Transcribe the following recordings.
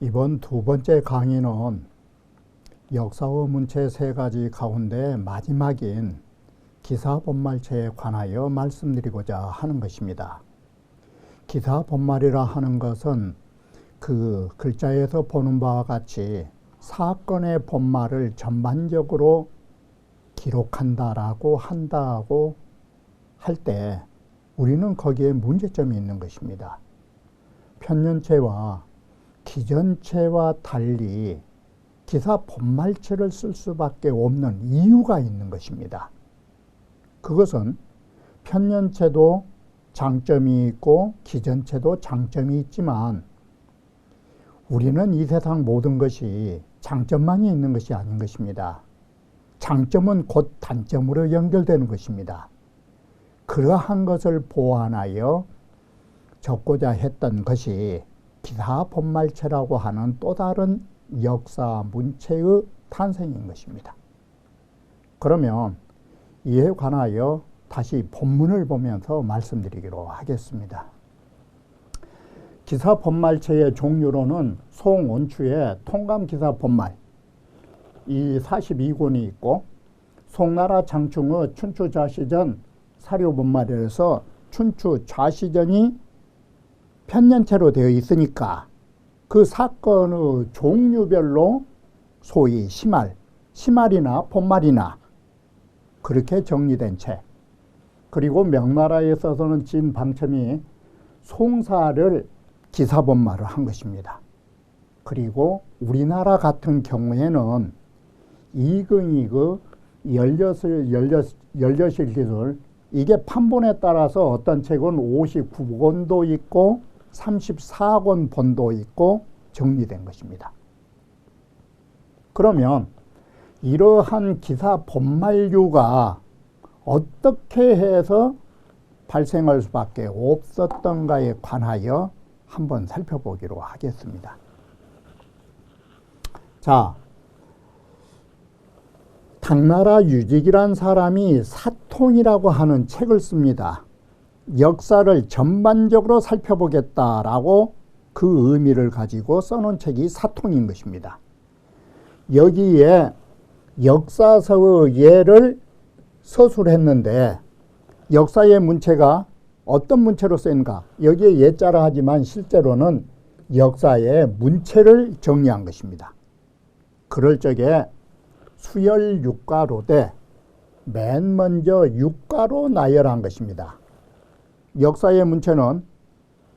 이번 두 번째 강의는 역사의 문체 세 가지 가운데 마지막인 기사본말체에 관하여 말씀드리고자 하는 것입니다. 기사본말이라 하는 것은 그 글자에서 보는 바와 같이 사건의 본말을 전반적으로 기록한다라고 한다고 할 때 우리는 거기에 문제점이 있는 것입니다. 편년체와 기전체와 달리 기사 본말체를 쓸 수밖에 없는 이유가 있는 것입니다. 그것은 편년체도 장점이 있고 기전체도 장점이 있지만 우리는 이 세상 모든 것이 장점만이 있는 것이 아닌 것입니다. 장점은 곧 단점으로 연결되는 것입니다. 그러한 것을 보완하여 적고자 했던 것이 기사 본말체라고 하는 또 다른 역사 문체의 탄생인 것입니다. 그러면 이에 관하여 다시 본문을 보면서 말씀드리기로 하겠습니다. 기사 본말체의 종류로는 송원추의 통감기사 본말 이 42권이 있고, 송나라 장충의 춘추좌시전 사료본말에서 춘추좌시전이 편년체로 되어 있으니까 그 사건의 종류별로 소위 시말이나 본말이나 그렇게 정리된 책, 그리고 명나라에 있어서는 진방첨이 송사를 기사본말을 한 것입니다. 그리고 우리나라 같은 경우에는 이근익의 열려실기술, 이게 판본에 따라서 어떤 책은 59권도 있고 34권 본도 있고 정리된 것입니다. 그러면 이러한 기사 본말류가 어떻게 해서 발생할 수밖에 없었던가에 관하여 한번 살펴보기로 하겠습니다. 자, 당나라 유직이란 사람이 사통이라고 하는 책을 씁니다. 역사를 전반적으로 살펴보겠다라고 그 의미를 가지고 써놓은 책이 사통인 것입니다. 여기에 역사서의 예를 서술했는데 역사의 문체가 어떤 문체로 쓰인가? 여기에 예자라 하지만 실제로는 역사의 문체를 정리한 것입니다. 그럴 적에 수열 육가로 돼 맨 먼저 육가로 나열한 것입니다. 역사의 문체는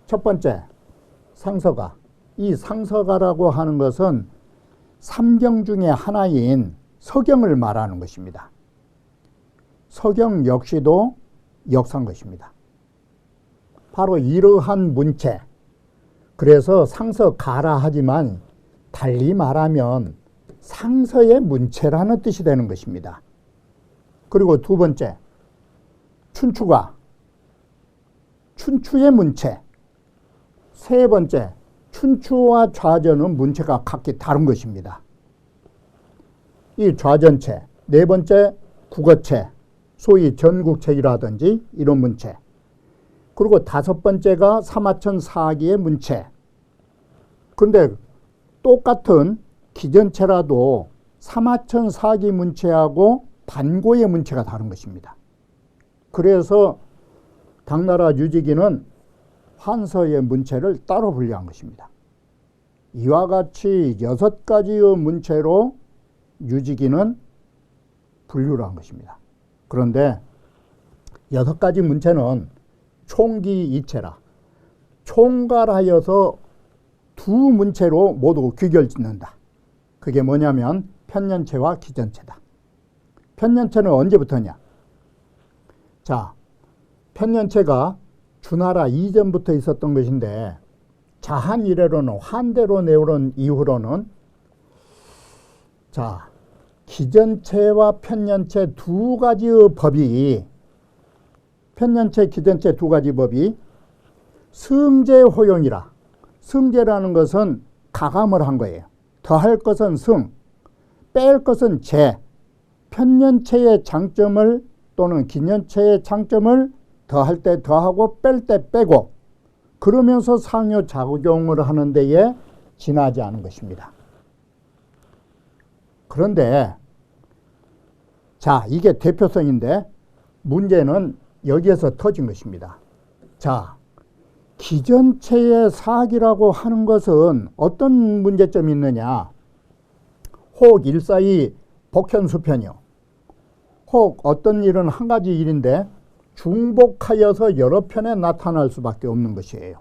첫 번째 상서가, 이 상서가라고 하는 것은 삼경 중에 하나인 서경을 말하는 것입니다. 서경 역시도 역사인 것입니다. 바로 이러한 문체, 그래서 상서가라 하지만 달리 말하면 상서의 문체라는 뜻이 되는 것입니다. 그리고 두 번째 춘추가, 춘추의 문체. 세 번째 춘추와 좌전은 문체가 각기 다른 것입니다. 이 좌전체. 네 번째 국어체, 소위 전국책이라든지 이런 문체. 그리고 다섯 번째가 사마천 사기의 문체. 그런데 똑같은 기전체라도 사마천 사기 문체하고 반고의 문체가 다른 것입니다. 그래서 당나라 유지기는 환서의 문체를 따로 분류한 것입니다. 이와 같이 6가지의 문체로 유지기는 분류를 한 것입니다. 그런데 6가지 문체는 총기이체라, 총괄하여서 두 문체로 모두 귀결짓는다. 그게 뭐냐면 편년체와 기전체다. 편년체는 언제부터냐? 자, 편년체가 주나라 이전부터 있었던 것인데 자한 이래로는 환대로 내오른 이후로는 자, 기전체와 편년체 두 가지의 법이, 편년체, 기전체 두 가지 법이 승제호용이라, 승제라는 것은 가감을 한 거예요. 더할 것은 승, 뺄 것은 제. 편년체의 장점을 또는 기년체의 장점을 더할 때 더하고 뺄 때 빼고, 그러면서 상호작용을 하는 데에 지나지 않은 것입니다. 그런데 자, 이게 대표성인데 문제는 여기에서 터진 것입니다. 자, 기전체의 사기라고 하는 것은 어떤 문제점이 있느냐? 혹 일사이 복현수편이요. 혹 어떤 일은 한 가지 일인데 중복하여서 여러 편에 나타날 수밖에 없는 것이에요.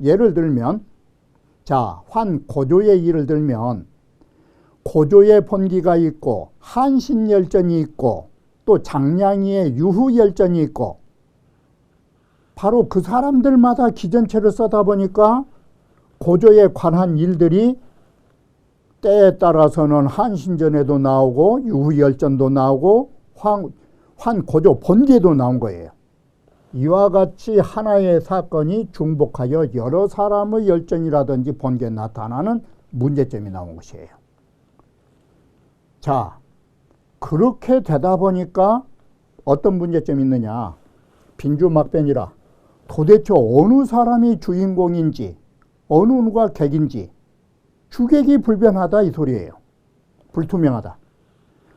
예를 들면 자, 환고조의 일을 들면 고조의 본기가 있고 한신열전이 있고 또 장량이의 유후열전이 있고 바로 그 사람들마다 기전체를 써다 보니까 고조에 관한 일들이 때에 따라서는 한신전에도 나오고 유후열전도 나오고 환고조 본기도 나온 거예요. 이와 같이 하나의 사건이 중복하여 여러 사람의 열전이라든지 본기에 나타나는 문제점이 나온 것이에요. 자, 그렇게 되다 보니까 어떤 문제점이 있느냐? 빈주막변이라 도대체 어느 사람이 주인공인지 어느 누가 객인지 주객이 불변하다 이 소리예요. 불투명하다.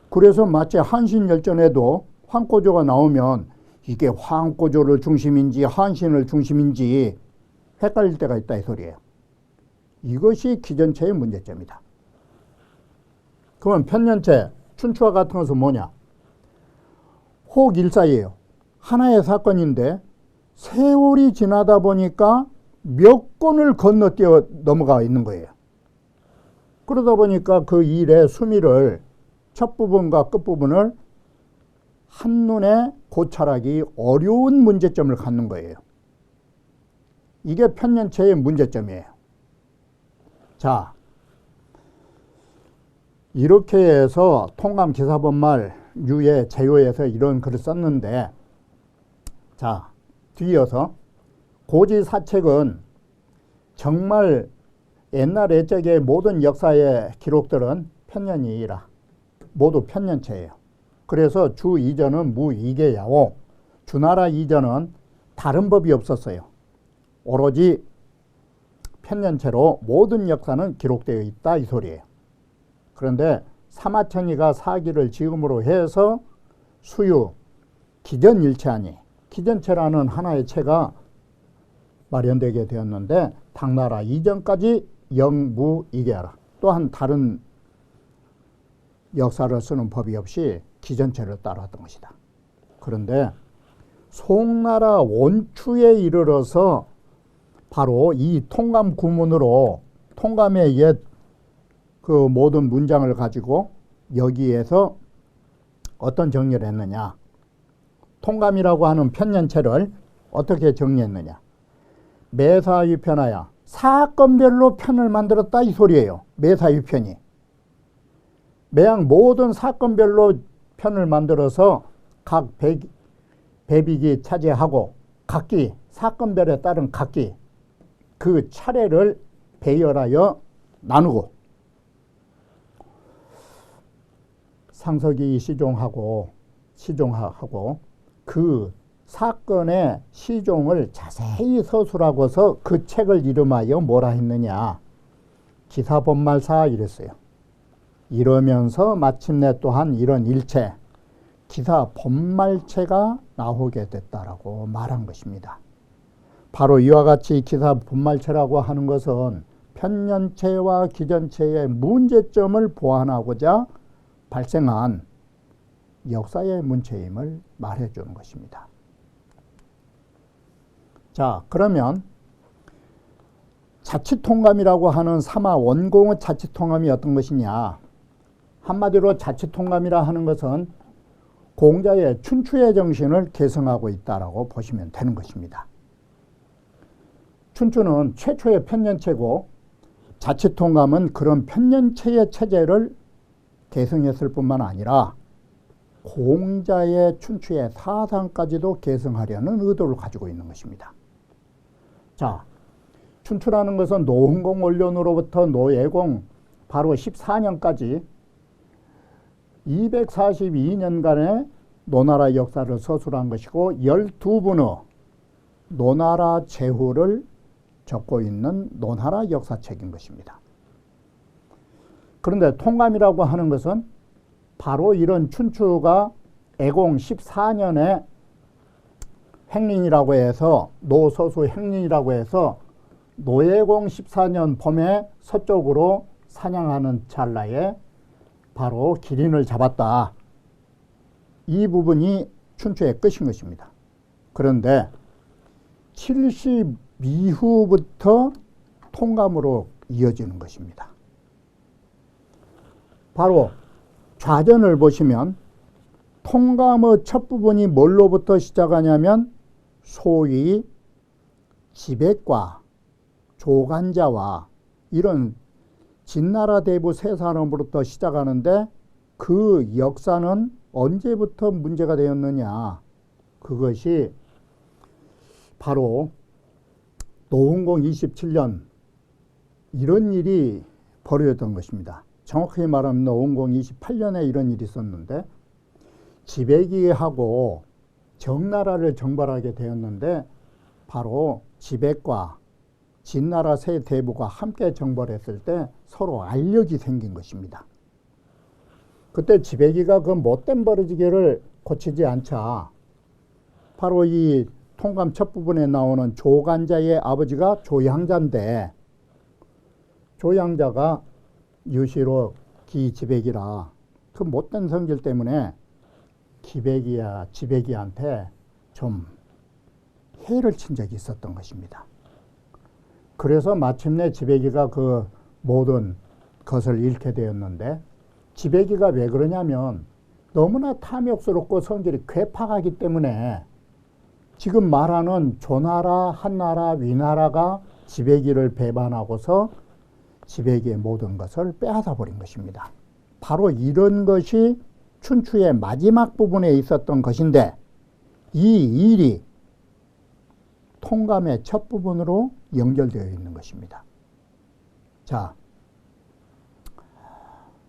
그래서 마치 한신열전에도 황고조가 나오면 이게 황고조를 중심인지 한신을 중심인지 헷갈릴 때가 있다 이 소리예요. 이것이 기전체의 문제점이다. 그러면 편년체, 춘추와 같은 것은 뭐냐? 혹일사예요. 하나의 사건인데 세월이 지나다 보니까 몇 건을 건너뛰어 넘어가 있는 거예요. 그러다 보니까 그 일의 수미를 첫 부분과 끝부분을 한눈에 고찰하기 어려운 문제점을 갖는 거예요. 이게 편년체의 문제점이에요. 자, 이렇게 해서 통감기사본말 유의 제요에서 이런 글을 썼는데 자, 뒤이어서 고지사책은 정말 옛날 옛적의 모든 역사의 기록들은 편년이라 모두 편년체예요. 그래서 주 이전은 무이계야오, 주나라 이전은 다른 법이 없었어요. 오로지 편년체로 모든 역사는 기록되어 있다 이 소리예요. 그런데 사마천이가 사기를 지음으로 해서 수유, 기전일체하니 기전체라는 하나의 체가 마련되게 되었는데 당나라 이전까지 영무이계하라. 또한 다른 역사를 쓰는 법이 없이 기전체를 따라왔던 것이다. 그런데 송나라 원추에 이르러서 바로 이 통감 구문으로 통감의 옛 그 모든 문장을 가지고 여기에서 어떤 정리를 했느냐? 통감이라고 하는 편년체를 어떻게 정리했느냐? 매사유편하야 사건별로 편을 만들었다 이 소리예요. 매사유편이. 매양 모든 사건별로 편을 만들어서 각 배빅이 차지하고 각기 사건별에 따른 각기 그 차례를 배열하여 나누고 상석이 시종하고 그 사건의 시종을 자세히 서술하고서 그 책을 이름하여 뭐라 했느냐? 기사본말사 이랬어요. 이러면서 마침내 또한 이런 일체 기사본말체가 나오게 됐다라고 말한 것입니다. 바로 이와 같이 기사본말체라고 하는 것은 편년체와 기전체의 문제점을 보완하고자 발생한 역사의 문체임을 말해주는 것입니다. 자, 그러면 자치통감이라고 하는 사마 원공의 자치통감이 어떤 것이냐? 한마디로 자치통감이라 하는 것은 공자의 춘추의 정신을 계승하고 있다라고 보시면 되는 것입니다. 춘추는 최초의 편년체고 자치통감은 그런 편년체의 체제를 계승했을 뿐만 아니라 공자의 춘추의 사상까지도 계승하려는 의도를 가지고 있는 것입니다. 자, 춘추라는 것은 노흥공 원년으로부터 노예공 바로 14년까지 242년간의 노나라 역사를 서술한 것이고 12분의 노나라 제후를 적고 있는 논하라 역사책인 것입니다. 그런데 통감이라고 하는 것은 바로 이런 춘추가 애공 14년에 행린이라고 해서 노서수 행린이라고 해서 노예공 14년 봄에 서쪽으로 사냥하는 찰나에 바로 기린을 잡았다. 이 부분이 춘추의 끝인 것입니다. 그런데 70 이후부터 통감으로 이어지는 것입니다. 바로 좌전을 보시면 통감의 첫 부분이 뭘로부터 시작하냐면 소위 지백과 조간자와 이런 진나라 대부 세 사람으로부터 시작하는데 그 역사는 언제부터 문제가 되었느냐. 그것이 바로 노흥공 27년 이런 일이 벌어졌던 것입니다. 정확하게 말하면 노흥공 28년에 이런 일이 있었는데 지백이하고 정나라를 정벌하게 되었는데 바로 지백과 진나라 세 대부가 함께 정벌했을 때 서로 알력이 생긴 것입니다. 그때 지백이가 그 못된 버러지기를 고치지 않자 바로 이 통감 첫 부분에 나오는 조간자의 아버지가 조양자인데 조양자가 유시로 기지백이라 그 못된 성질 때문에 지백이한테 좀 해를 친 적이 있었던 것입니다. 그래서 마침내 지백이가 그 모든 것을 잃게 되었는데 지백이가 왜 그러냐면 너무나 탐욕스럽고 성질이 괴팍하기 때문에 지금 말하는 조나라, 한나라, 위나라가 지백이를 배반하고서 지백이의 모든 것을 빼앗아 버린 것입니다. 바로 이런 것이 춘추의 마지막 부분에 있었던 것인데 이 일이 통감의 첫 부분으로 연결되어 있는 것입니다. 자,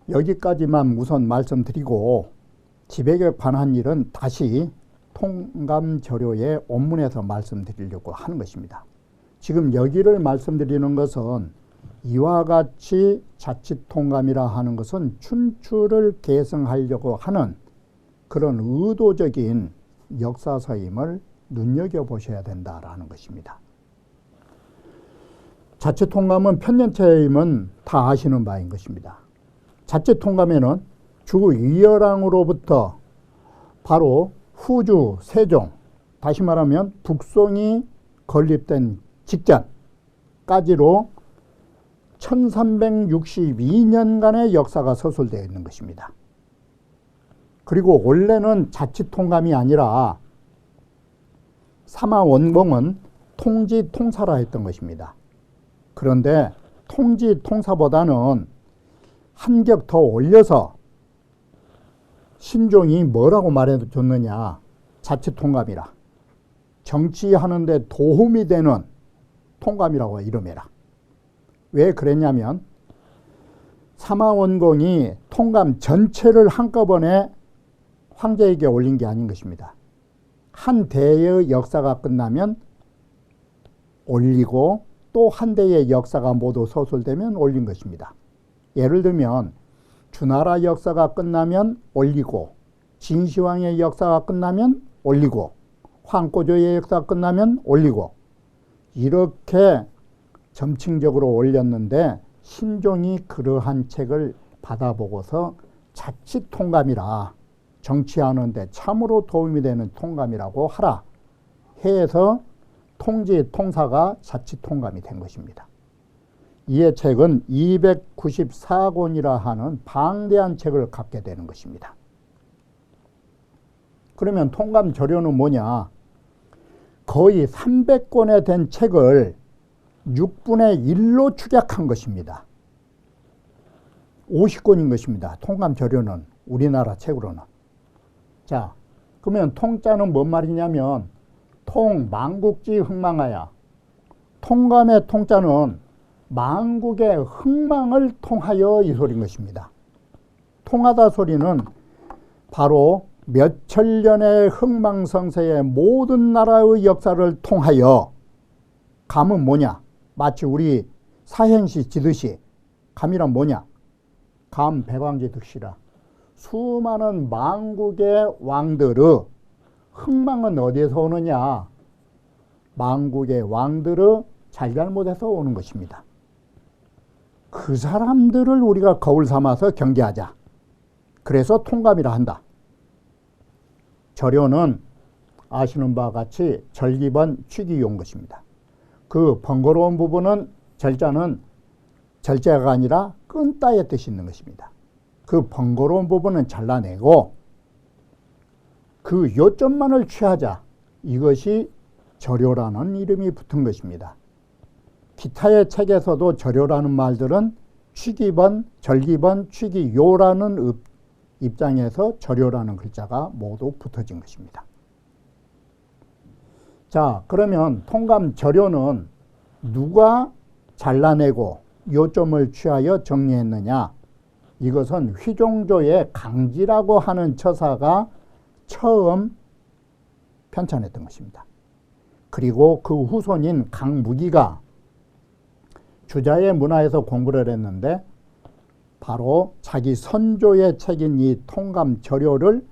여기까지만 우선 말씀드리고 지백에 관한 일은 다시 통감저료의 원문에서 말씀드리려고 하는 것입니다. 지금 여기를 말씀드리는 것은 이와 같이 자칫통감이라 하는 것은 춘추를 계승하려고 하는 그런 의도적인 역사서임을 눈여겨보셔야 된다라는 것입니다. 자칫통감은 편년체임은 다 아시는 바인 것입니다. 자칫통감에는 주위여랑으로부터 바로 후주, 세종, 다시 말하면 북송이 건립된 직전까지로 1362년간의 역사가 서술되어 있는 것입니다. 그리고 원래는 자칫통감이 아니라 사마원공은 통지통사라 했던 것입니다. 그런데 통지통사보다는 한 격 더 올려서 신종이 뭐라고 말해줬느냐. 자칫통감이라. 정치하는 데 도움이 되는 통감이라고 이름해라. 왜 그랬냐면 사마원공이 통감 전체를 한꺼번에 황제에게 올린 게 아닌 것입니다. 한 대의 역사가 끝나면 올리고 또 한 대의 역사가 모두 서술되면 올린 것입니다. 예를 들면 주나라 역사가 끝나면 올리고 진시황의 역사가 끝나면 올리고 황꼬조의 역사가 끝나면 올리고 이렇게 점층적으로 올렸는데 신종이 그러한 책을 받아보고서 자칫통감이라 정치하는데 참으로 도움이 되는 통감이라고 하라 해서 통지통사가 자칫통감이 된 것입니다. 이의 책은 294권이라 하는 방대한 책을 갖게 되는 것입니다. 그러면 통감저료는 뭐냐? 거의 300권에 된 책을 6분의 1로 축약한 것입니다. 50권인 것입니다. 통감저료는 우리나라 책으로는. 자, 그러면 통자는 뭔 말이냐면 통망국지 흥망하야. 통감의 통자는 망국의 흥망을 통하여 이 소리인 것입니다. 통하다 소리는 바로 몇천 년의 흥망성쇠의 모든 나라의 역사를 통하여 감은 뭐냐? 마치 우리 사행시 지듯이 감이란 뭐냐? 감 백왕지 득시라. 수많은 만국의 왕들의 흥망은 어디에서 오느냐? 만국의 왕들의 잘잘못에서 오는 것입니다. 그 사람들을 우리가 거울 삼아서 경계하자. 그래서 통감이라 한다. 절효는 아시는 바와 같이 절기번 취기용 것입니다. 그 번거로운 부분은 절자는 절제가 아니라 끈따의 뜻이 있는 것입니다. 그 번거로운 부분은 잘라내고 그 요점만을 취하자. 이것이 절효라는 이름이 붙은 것입니다. 기타의 책에서도 절효라는 말들은 취기번, 절기번, 취기요라는 입장에서 절효라는 글자가 모두 붙어진 것입니다. 자, 그러면 통감 절효는 누가 잘라내고 요점을 취하여 정리했느냐? 이것은 휘종조의 강지라고 하는 처사가 처음 편찬했던 것입니다. 그리고 그 후손인 강무기가 주자의 문화에서 공부를 했는데 바로 자기 선조의 책인 이 통감 절효를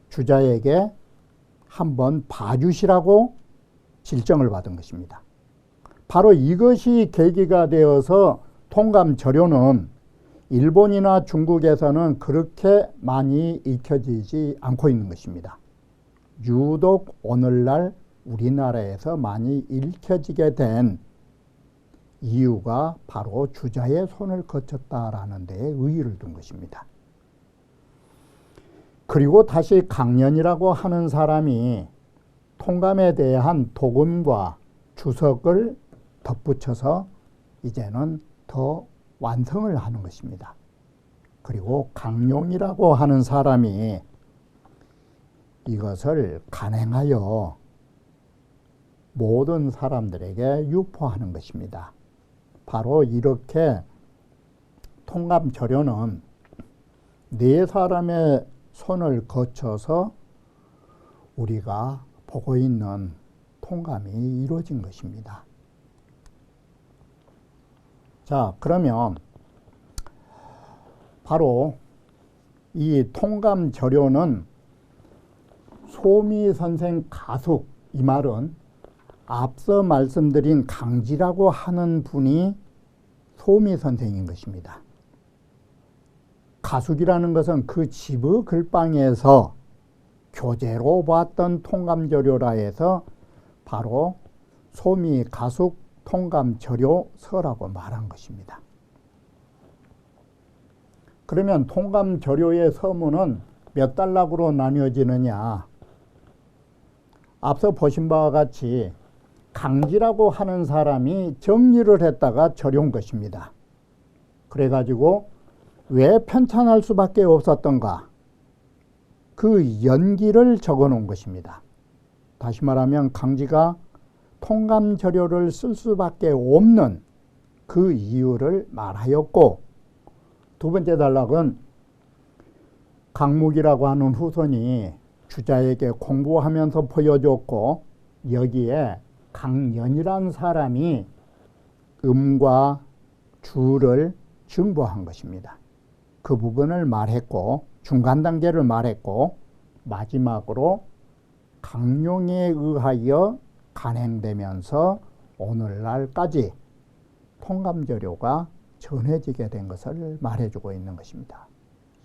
주자에게 한번 봐주시라고 질정을 받은 것입니다. 바로 이것이 계기가 되어서 통감 절효는 일본이나 중국에서는 그렇게 많이 익혀지지 않고 있는 것입니다. 유독 오늘날 우리나라에서 많이 읽혀지게 된 이유가 바로 주자의 손을 거쳤다라는 데에 의의를 둔 것입니다. 그리고 다시 강연이라고 하는 사람이 통감에 대한 도금과 주석을 덧붙여서 이제는 더 완성을 하는 것입니다. 그리고 강용이라고 하는 사람이 이것을 간행하여 모든 사람들에게 유포하는 것입니다. 바로 이렇게 통감 절효는 네 사람의 손을 거쳐서 우리가 보고 있는 통감이 이루어진 것입니다. 자, 그러면 바로 이 통감 절효는 소미선생 가숙, 이 말은 앞서 말씀드린 강지라고 하는 분이 소미선생인 것입니다. 가숙이라는 것은 그 집의 글방에서 교재로 봤던 통감절효라 해서 바로 소미가숙 통감절효서라고 말한 것입니다. 그러면 통감절효의 서문은 몇 단락으로 나뉘어지느냐? 앞서 보신 바와 같이 강지라고 하는 사람이 정리를 했다가 절여온 것입니다. 그래가지고 왜 편찬할 수밖에 없었던가? 그 연기를 적어 놓은 것입니다. 다시 말하면 강지가 통감절효를 쓸 수밖에 없는 그 이유를 말하였고, 두 번째 단락은 강묵이라고 하는 후손이 주자에게 공부하면서 보여줬고, 여기에 강연이라는 사람이 음과 주를 증보한 것입니다. 그 부분을 말했고, 중간 단계를 말했고, 마지막으로 강용에 의하여 간행되면서 오늘날까지 통감절효가 전해지게 된 것을 말해주고 있는 것입니다.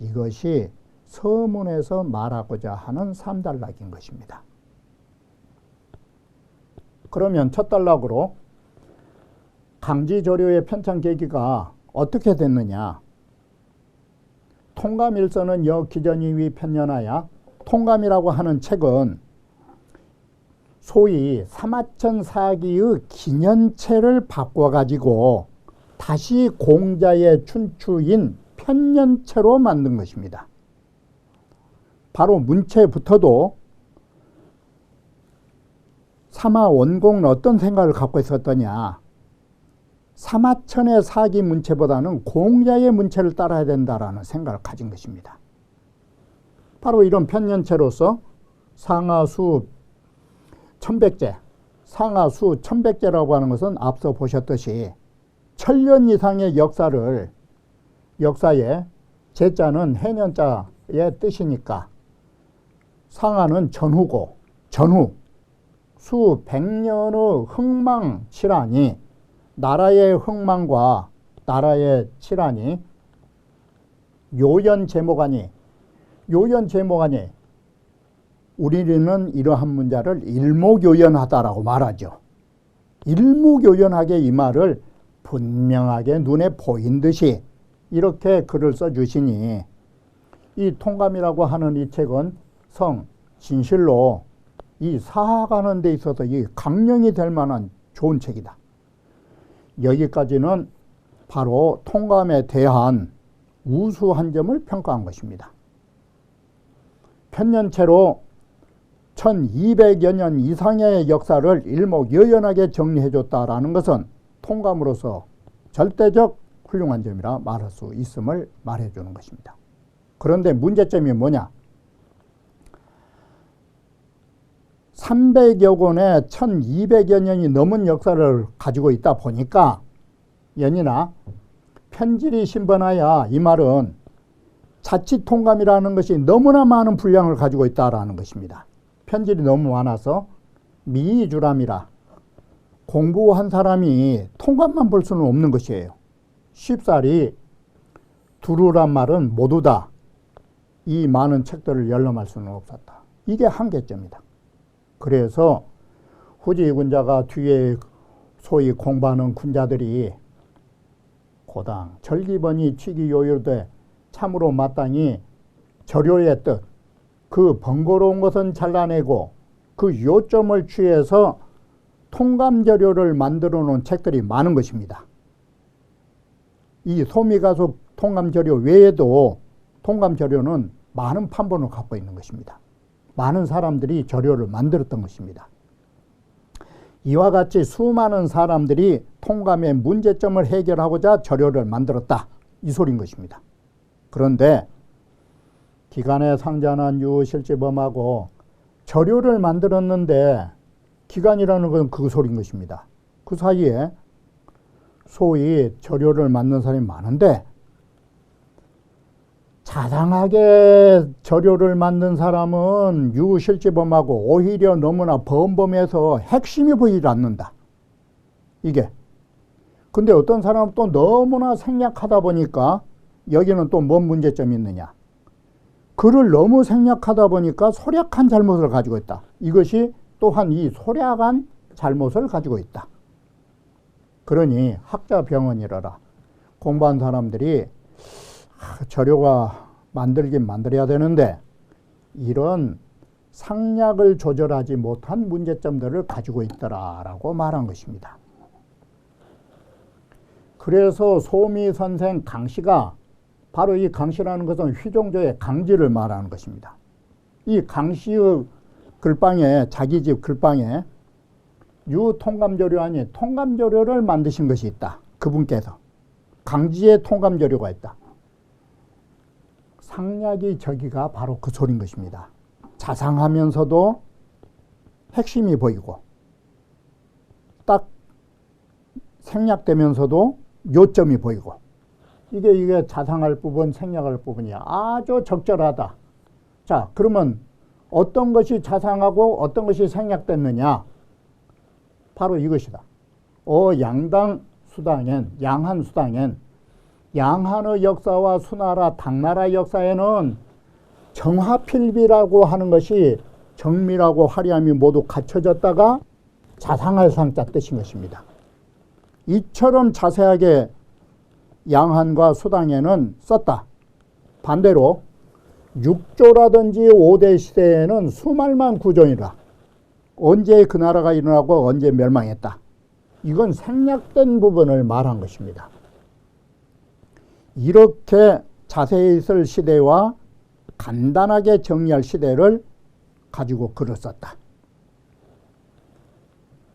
이것이 서문에서 말하고자 하는 3단락인 것입니다. 그러면 첫 단락으로 강지절효의 편찬 계기가 어떻게 됐느냐? 통감일서는 여기전이위 편년하야. 통감이라고 하는 책은 소위 사마천 사기의 기년체를 바꿔가지고 다시 공자의 춘추인 편년체로 만든 것입니다. 바로 문체부터도 사마 원공은 어떤 생각을 갖고 있었더냐? 사마천의 사기 문체보다는 공자의 문체를 따라야 된다라는 생각을 가진 것입니다. 바로 이런 편년체로서 상하수 1100제, 상하수 천백제라고 하는 것은 앞서 보셨듯이 천년 이상의 역사에 제자는 해년자의 뜻이니까 상하는 전후고 전후 수 백년의 흥망칠환이 나라의 흥망과 나라의 칠환이 요연제목하니 우리는 이러한 문자를 일목요연하다라고 말하죠. 일목요연하게 이 말을 분명하게 눈에 보인 듯이 이렇게 글을 써주시니 이 통감이라고 하는 이 책은 진실로 이 사학하는 데 있어서 이 강령이 될 만한 좋은 책이다. 여기까지는 바로 통감에 대한 우수한 점을 평가한 것입니다. 편년체로 1200여 년 이상의 역사를 일목요연하게 정리해줬다라는 것은 통감으로서 절대적 훌륭한 점이라 말할 수 있음을 말해주는 것입니다. 그런데 문제점이 뭐냐? 300여 권의 1200여 년이 넘은 역사를 가지고 있다 보니까 연이나 편질이 신번하야 이 말은 자칫 통감이라는 것이 너무나 많은 분량을 가지고 있다라는 것입니다. 편질이 너무 많아서 미주람이라 공부한 사람이 통감만 볼 수는 없는 것이에요. 쉽사리 두루란 말은 모두 다 이 많은 책들을 열람할 수는 없었다. 이게 한계점이다. 그래서 후지 군자가 뒤에 소위 공부하는 군자들이 고당 절기번이 취기요요되 참으로 마땅히 절요의 뜻, 그 번거로운 것은 잘라내고 그 요점을 취해서 통감절요를 만들어 놓은 책들이 많은 것입니다. 이 소미가속 통감절요 외에도 통감절요는 많은 판본을 갖고 있는 것입니다. 많은 사람들이 절요를 만들었던 것입니다. 이와 같이 수많은 사람들이 통감의 문제점을 해결하고자 절요를 만들었다. 이 소리인 것입니다. 그런데 기간에 상자난 유실지범하고 절요를 만들었는데 기간이라는 건 그 소리인 것입니다. 그 사이에 소위 절요를 만든 사람이 많은데 자상하게 절요를 만든 사람은 유실지범하고 오히려 너무나 범범해서 핵심이 보이지 않는다. 이게. 근데 어떤 사람은 또 너무나 생략하다 보니까 여기는 또 뭔 문제점이 있느냐. 글을 너무 생략하다 보니까 소략한 잘못을 가지고 있다. 이것이 또한 이 소략한 잘못을 가지고 있다. 그러니 학자 병언이라라. 공부한 사람들이 절요가 만들긴 만들어야 되는데 이런 상략을 조절하지 못한 문제점들을 가지고 있더라라고 말한 것입니다. 그래서 소미 선생 강씨가 바로 이 강씨라는 것은 휘종조의 강지를 말하는 것입니다. 이 강씨의 글방에 자기 집 글방에 유통감조료 아니 통감조료를 만드신 것이 있다. 그분께서 강지의 통감조료가 있다. 상략이 저기가 바로 그 소리인 것입니다. 자상하면서도 핵심이 보이고 딱 생략되면서도 요점이 보이고 이게 자상할 부분, 생략할 부분이야. 아주 적절하다. 자, 그러면 어떤 것이 자상하고 어떤 것이 생략됐느냐? 바로 이것이다. 양당 수당엔, 양한 수당엔 양한의 역사와 수나라, 당나라 역사에는 정화필비라고 하는 것이 정밀하고 화려함이 모두 갖춰졌다가 자상할 상자 뜻인 것입니다. 이처럼 자세하게 양한과 수당에는 썼다. 반대로 6조라든지 5대 시대에는 수말만 구존이라. 언제 그 나라가 일어나고 언제 멸망했다. 이건 생략된 부분을 말한 것입니다. 이렇게 자세히 쓸 시대와 간단하게 정리할 시대를 가지고 글을 썼다.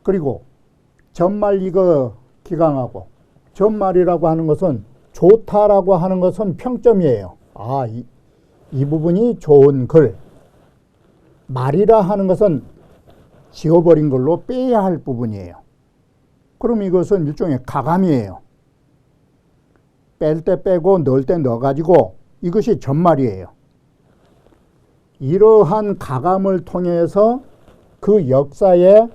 그리고 전말 이거 기강하고 전말이라고 하는 것은 좋다라고 하는 것은 평점이에요. 이 부분이 좋은 글. 말이라 하는 것은 지워버린 걸로 빼야 할 부분이에요. 그럼 이것은 일종의 가감이에요. 뺄 때 빼고 넣을 때 넣어가지고 이것이 전말이에요. 이러한 가감을 통해서 그 역사의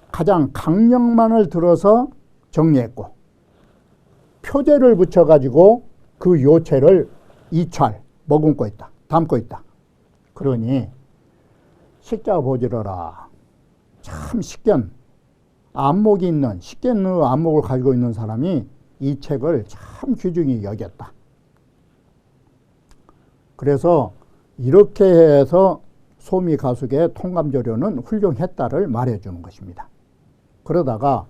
가장 강령만을 들어서 정리했고, 표제를 붙여가지고 그 요체를 이찰, 머금고 있다, 담고 있다. 그러니 식자 보지러라. 참 식견, 안목이 있는, 식견의 안목을 가지고 있는 사람이 이 책을 참 귀중히 여겼다. 그래서 이렇게 해서 소미가숙의 통감조료는 훌륭했다를 말해주는 것입니다. 그러다가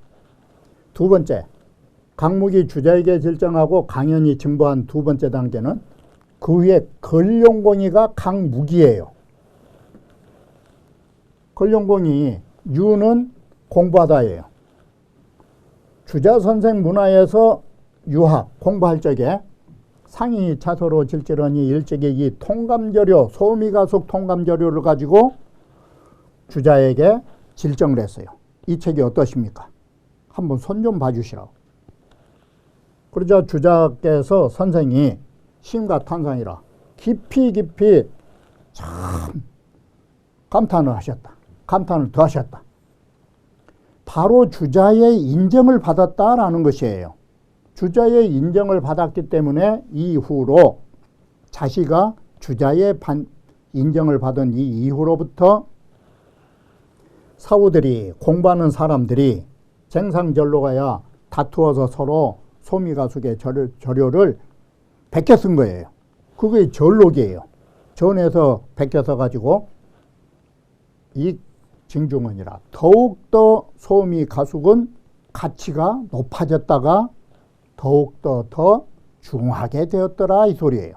두 번째, 강목이 주자에게 질정하고 강연이 증보한 두 번째 단계는 그 위에 걸룡공이가 강무기예요. 걸룡공이 유는 공부하다예요. 주자 선생 문화에서 유학 공부할 적에 상이 차서로 질지러니 일찍이 이 통감조료, 소미가숙 통감조료를 가지고 주자에게 질정을 했어요. 이 책이 어떠십니까? 한번 손 좀 봐주시라고. 그러자 주자께서 선생이 심가탄상이라 깊이 참 감탄을 하셨다. 감탄을 더 하셨다. 바로 주자의 인정을 받았다라는 것이에요. 주자의 인정을 받았기 때문에 이후로 자시가 주자의 인정을 받은 이 이후로부터 사후들이, 공부하는 사람들이 쟁상절로 가야 다투어서 서로 소미가숙의 절요를 베껴 쓴 거예요. 그게 절록이에요. 전에서 베껴 써가지고 이 징중언이라 더욱더 소미가숙은 가치가 높아졌다가 더욱더 더 중하게 되었더라, 이 소리예요.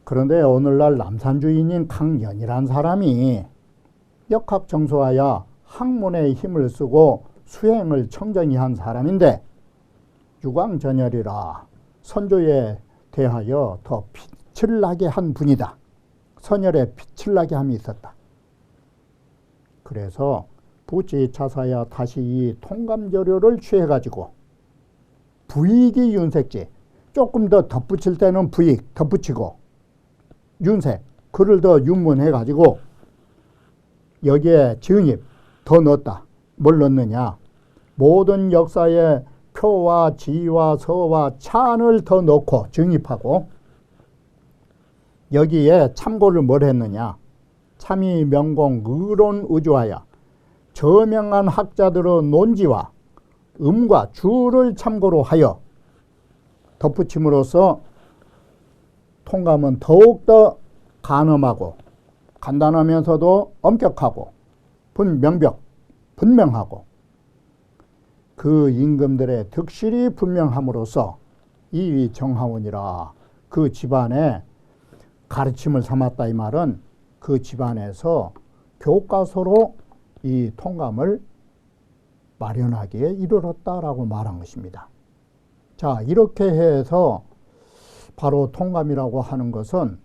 그런데 오늘날 남산주의인 강연이란 사람이 역학정소하여 학문의 힘을 쓰고 수행을 청정히 한 사람인데 유광전열이라 선조에 대하여 더 빛을 나게 한 분이다. 선열에 빛을 나게 함이 있었다. 그래서 부지차사야 다시 이 통감조료를 취해가지고 부익이 윤색지, 조금 더 덧붙일 때는 부익 덧붙이고, 윤색 글을 더 윤문해가지고 여기에 증입 더 넣었다. 뭘 넣느냐? 모든 역사의 표와 지와 서와 찬을 더 넣고 증입하고, 여기에 참고를 뭘 했느냐? 참이 명공 의론 의조하여 저명한 학자들의 논지와 음과 주를 참고로 하여 덧붙임으로써 통감은 더욱더 간엄하고 간단하면서도 엄격하고 분명하고 그 임금들의 득실이 분명함으로써 이 정하원이라 그 집안의 가르침을 삼았다. 이 말은 그 집안에서 교과서로 이 통감을 마련하기에 이르렀다라고 말한 것입니다. 자, 이렇게 해서 바로 통감이라고 하는 것은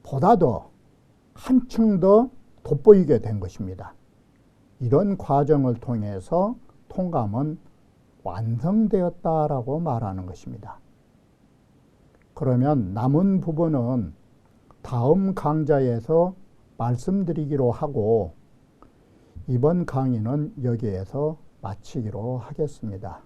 보다 더 한층 더 돋보이게 된 것입니다. 이런 과정을 통해서 통감은 완성되었다라고 말하는 것입니다. 그러면 남은 부분은 다음 강좌에서 말씀드리기로 하고 이번 강의는 여기에서 마치기로 하겠습니다.